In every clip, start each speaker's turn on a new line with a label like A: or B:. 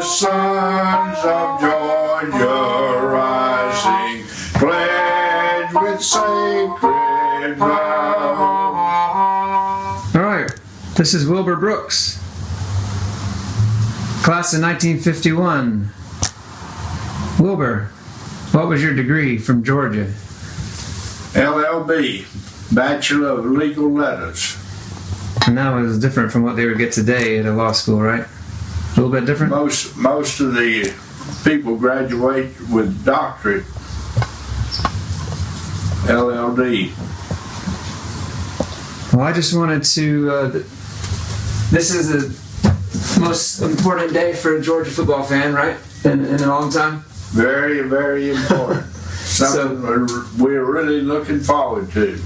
A: the sons of Georgia rising, pledged with sacred vow.
B: All right, this is Wilbur Brooks, class of 1951. Wilbur, what was your degree from Georgia?
A: LLB, Bachelor of Legal Letters.
B: And that was different from what they would get today at a law school, right? A little bit different?
A: Most of the people graduate with doctorate, LLD.
B: Well, I just wanted to, this is the most important day for a Georgia football fan, right? In a long time?
A: Very, very important. Something we're really looking forward to.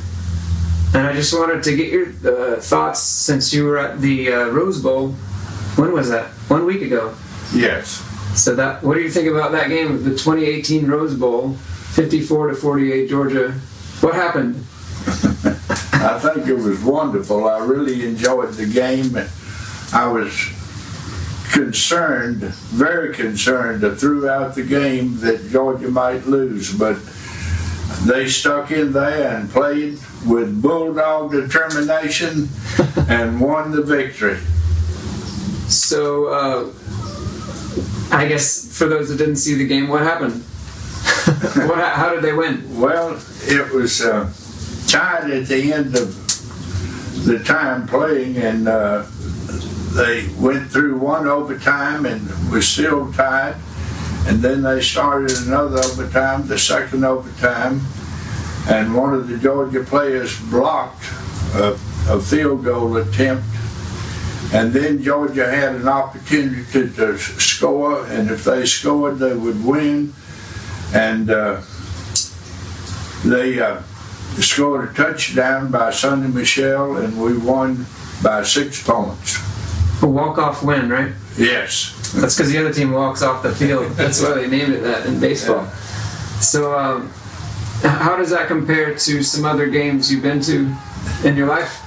B: And I just wanted to get your thoughts since you were at the Rose Bowl. When was that? 1 week ago.
A: Yes.
B: So what do you think about that game, the 2018 Rose Bowl, 54-48 Georgia? What happened?
A: I think it was wonderful. I really enjoyed the game. I was concerned, very concerned throughout the game that Georgia might lose, but they stuck in there and played with bulldog determination and won the victory.
B: So, I guess for those that didn't see the game, what happened? How did they win?
A: Well, it was tied at the end of the time playing, and they went through one overtime and was still tied, and then they started another overtime, the second overtime, and one of the Georgia players blocked a field goal attempt, and then Georgia had an opportunity to score, and if they scored they would win, and they scored a touchdown by Sonny Michel, and we won by 6 points.
B: A walk-off win, right?
A: Yes.
B: That's because the other team walks off the field. That's why they named it that in baseball.
A: Yeah.
B: So, how does that compare to some other games you've been to in your life?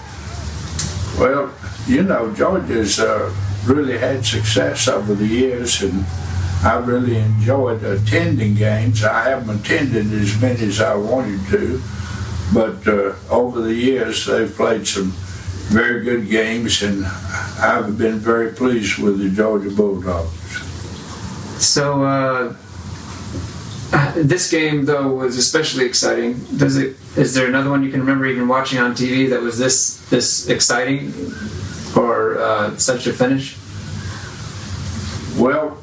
A: Well, you know, Georgia's really had success over the years, and I really enjoyed attending games. I haven't attended as many as I wanted to, but over the years they've played some very good games, and I've been very pleased with the Georgia Bulldogs.
B: So, this game though was especially exciting. Is there another one you can remember even watching on TV that was this exciting or such a finish?
A: Well,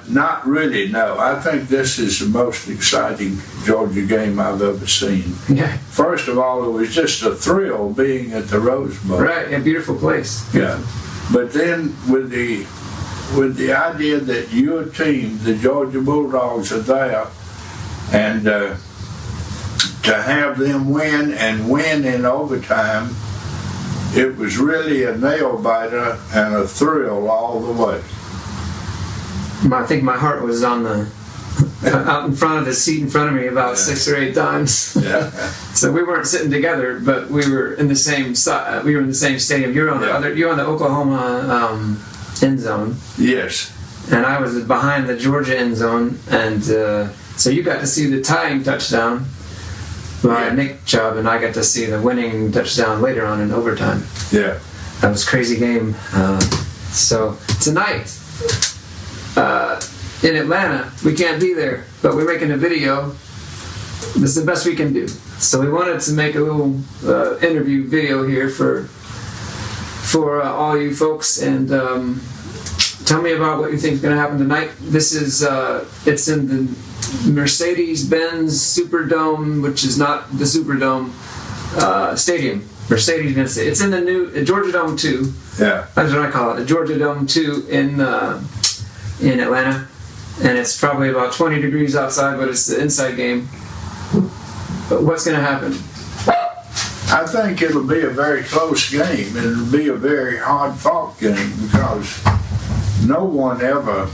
A: not really, no. I think this is the most exciting Georgia game I've ever seen.
B: Yeah.
A: First of all, it was just a thrill being at the Rose Bowl.
B: Right, a beautiful place.
A: Yeah. But then with the idea that your team, the Georgia Bulldogs, are there, and to have them win and win in overtime, it was really a nail-biter and a thrill all the way.
B: I think my heart was on out in front of the seat in front of me about 6 or 8 times.
A: Yeah.
B: So we weren't sitting together, but we were in the same we were in the same stadium. You're on you're on the Oklahoma end zone.
A: Yes.
B: And I was behind the Georgia end zone, and so you got to see the tying touchdown by Nick Chubb, and I got to see the winning touchdown later on in overtime.
A: Yeah.
B: That was a crazy game. So tonight, in Atlanta, we can't be there, but we're making a video. This is the best we can do. So we wanted to make a little interview video here for all you folks, and tell me about what you think is going to happen tonight. This is it's in the Mercedes-Benz Superdome, which is not the Superdome stadium. Mercedes-Benz. It's in the new Georgia Dome 2.
A: Yeah.
B: That's what I call it. The Georgia Dome 2 in Atlanta, and it's probably about 20 degrees outside, but it's the inside game. But what's going to happen?
A: I think it'll be a very close game, and it'll be a very hard-fought game because no one ever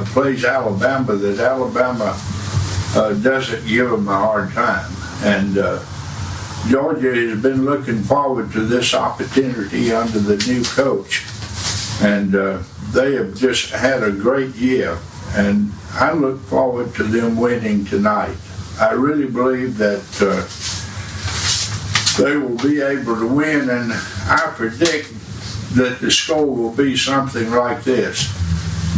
A: plays Alabama that Alabama doesn't give them a hard time, and Georgia has been looking forward to this opportunity under the new coach, and they have just had a great year, and I look forward to them winning tonight. I really believe that they will be able to win, and I predict that the score will be something like this: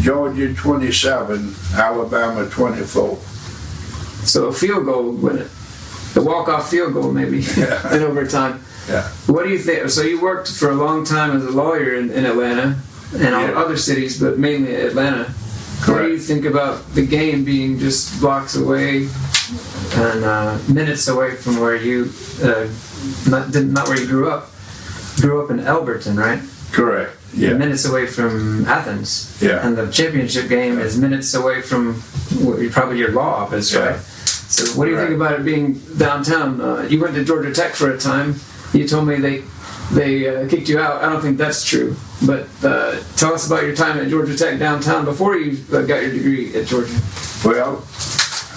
A: Georgia 27, Alabama 24.
B: So a field goal would win it. The walk-off field goal, maybe, in overtime.
A: Yeah.
B: What do you think? So you worked for a long time as a lawyer in Atlanta and all other cities, but mainly Atlanta.
A: Correct.
B: What do you think about the game being just blocks away and minutes away from where you, not where you grew up? Grew up in Elberton, right?
A: Correct. Yeah.
B: Minutes away from Athens.
A: Yeah.
B: And the championship game is minutes away from probably your law office, right? So what do you think about it being downtown? You went to Georgia Tech for a time. You told me they kicked you out. I don't think that's true. But tell us about your time at Georgia Tech downtown before you got your degree at Georgia.
A: Well,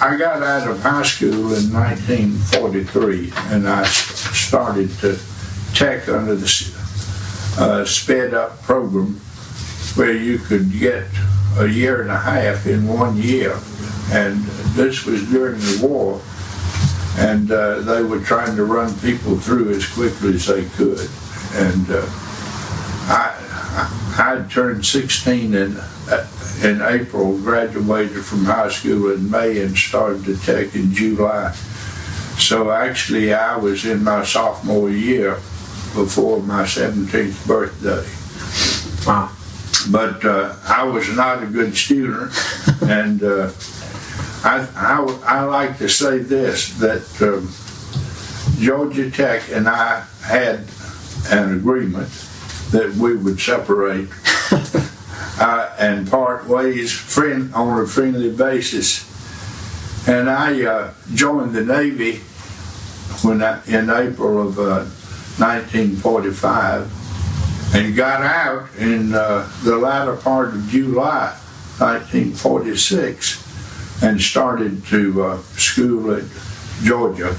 A: I got out of high school in 1943, and I started to Tech under the sped-up program where you could get a year and a half in 1 year. And this was during the war, and they were trying to run people through as quickly as they could. And I turned 16 in April, graduated from high school in May, and started to Tech in July. So actually I was in my sophomore year before my 17th birthday.
B: Wow.
A: But I was not a good student, and I like to say this, that Georgia Tech and I had an agreement that we would separate and part ways on a friendly basis. And I joined the Navy in April of 1945 and got out in the latter part of July 1946 and started to school at Georgia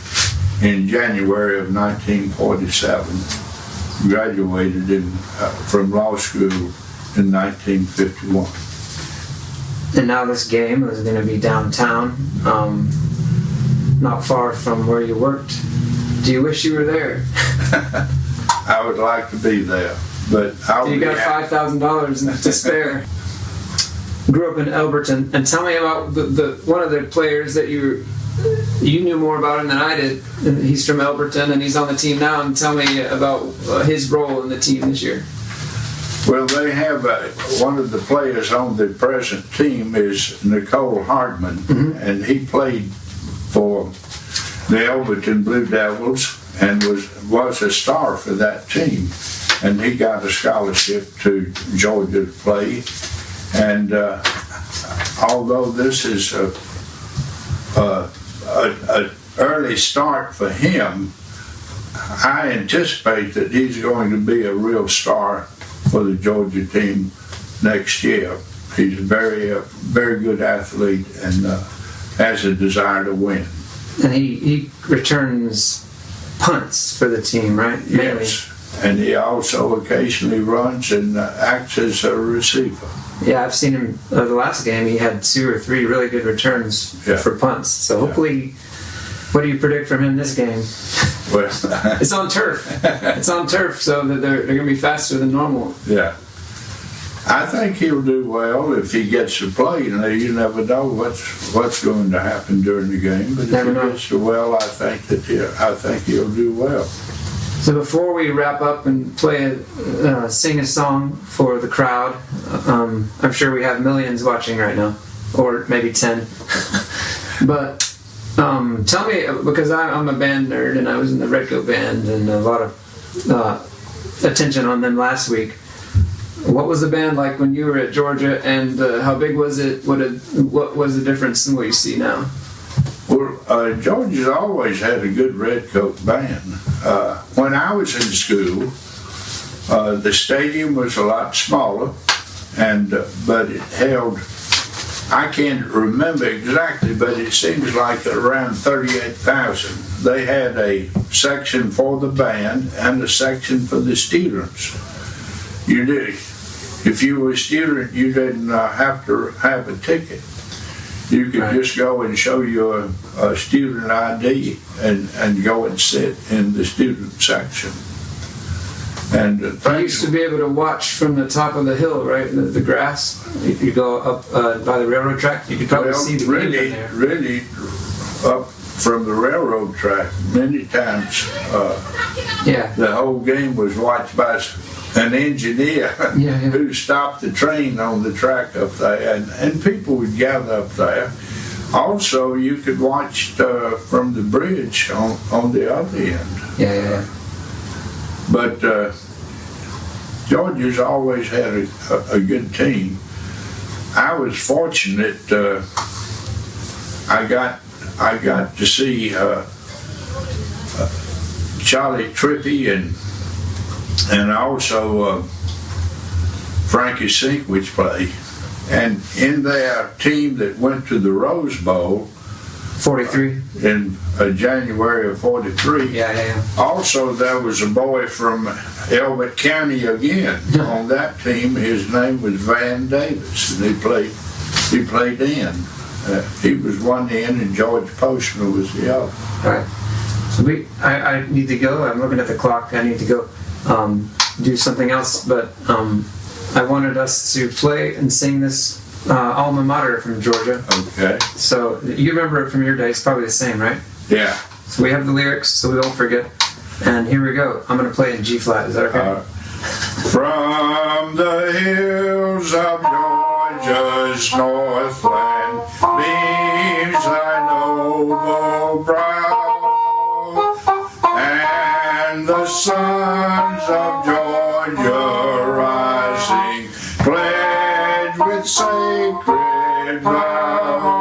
A: in January of 1947. Graduated from law school in 1951.
B: And now this game is going to be downtown, not far from where you worked. Do you wish you were there?
A: I would like to be there, but
B: you got $5,000 to spare. Grew up in Elberton, and tell me about the one of the players that you knew more about him than I did. And he's from Elberton, and he's on the team now. And tell me about his role in the team this year.
A: Well, they have one of the players on the present team is Nicole Hardman, and he played for the Elberton Blue Devils and was a star for that team. And he got a scholarship to Georgia to play. And although this is an early start for him, I anticipate that he's going to be a real star for the Georgia team next year. He's a very good athlete and has a desire to win. And
B: he returns punts for the team, right? Mainly.
A: Yes, and he also occasionally runs and acts as a receiver.
B: Yeah, I've seen him the last game. He had 2 or 3 really good returns for punts. So hopefully, what do you predict from him this game?
A: Well,
B: it's on turf. It's on turf, so that they're going to be faster than normal.
A: Yeah, I think he'll do well if he gets to play. You never know what's going to happen during the game, but if he gets to well, I think he'll do well.
B: So before we wrap up and sing a song for the crowd, I'm sure we have millions watching right now, or maybe 10. But tell me, because I'm a band nerd and I was in the Red Coat band and a lot of attention on them last week. What was the band like when you were at Georgia, and how big was it? What was the difference in what you see now?
A: Well, Georgia's always had a good Red Coat band. When I was in school, the stadium was a lot smaller, but it held, I can't remember exactly, but it seems like around 38,000. They had a section for the band and a section for the students. if you were a student, you didn't have to have a ticket. You could just go and show your student ID and go and sit in the student section. And
B: you used to be able to watch from the top of the hill, right? The grass. You go up by the railroad track. You could probably see the game from there.
A: Really, up from the railroad track, many times. The whole game was watched by an engineer who stopped the train on the track up there, and people would gather up there. Also, you could watch from the bridge on the other end. But Georgia's always had a good team. I was fortunate. I got to see Charlie Trippy and also Frankie Sinkwich play. And in their team that went to the Rose Bowl,
B: 43
A: in January of 43. Also, there was a boy from Elberton County again on that team. His name was Van Davis, and he played in. He was one end, and George Postner was the other.
B: All right. So I need to go. I'm looking at the clock. I need to go do something else, but I wanted us to play and sing this Alma Mater from Georgia.
A: Okay.
B: So you remember it from your days, probably the same, right?
A: Yeah.
B: So we have the lyrics, so we don't forget. And here we go. I'm going to play in G flat. Is that okay?
A: From the hills of Georgia's northland beams thy noble brow, and the sons of Georgia rising pledge with sacred vow.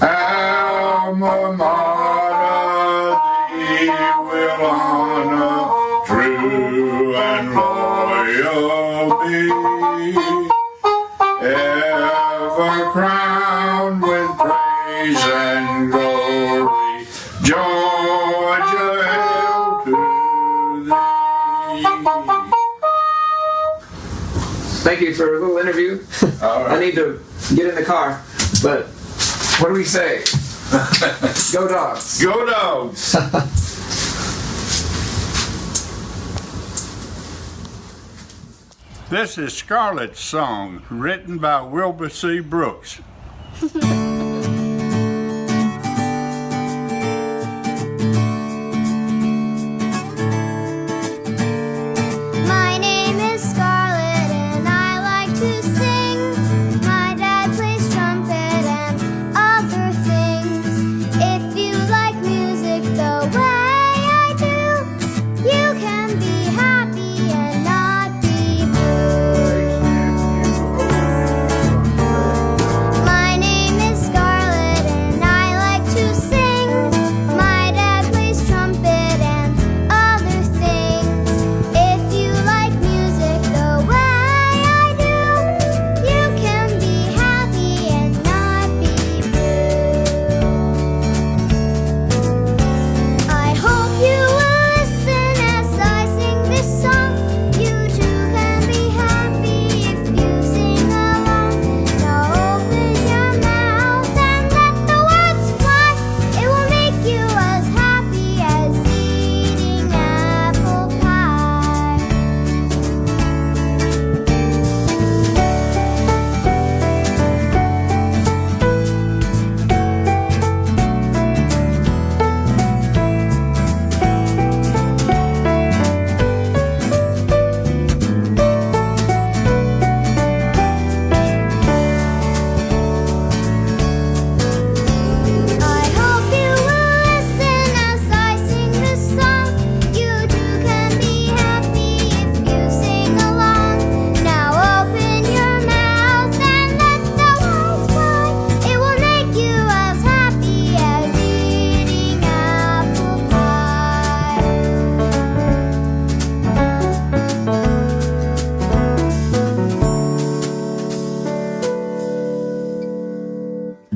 A: Alma Mater thee will honor, true and loyal be, ever crowned with praise and glory, Georgia hail to thee.
B: Thank you for a little interview.
A: All right.
B: I need to get in the car, but what do we say? Go Dogs.
A: Go Dogs. This is Scarlett's song, written by Wilbur C. Brooks.
C: My name is Scarlett and I like to sing. My dad plays trumpet and other things. If you like music the way I do, you can be happy and not be blue. My name is Scarlett and I like to sing. My dad plays trumpet and other things. If you like music the way I do, you can be happy and not be blue. I hope you will listen as I sing this song. You too can be happy if you sing along. Now open your mouth and let the words fly. It will make you as happy as eating apple pie. I hope you will listen as I sing this song. You too can be happy if you sing along. Now open your mouth and let the words fly. It will make you as happy as eating apple pie.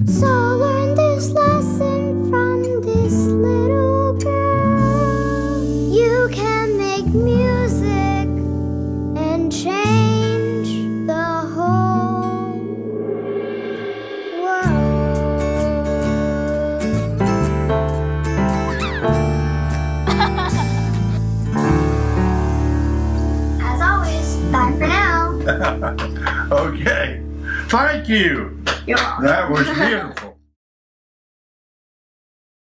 C: So learn this lesson from this little girl. You can make music and change
A: Okay. Thank you.
D: Yeah.
A: That was beautiful.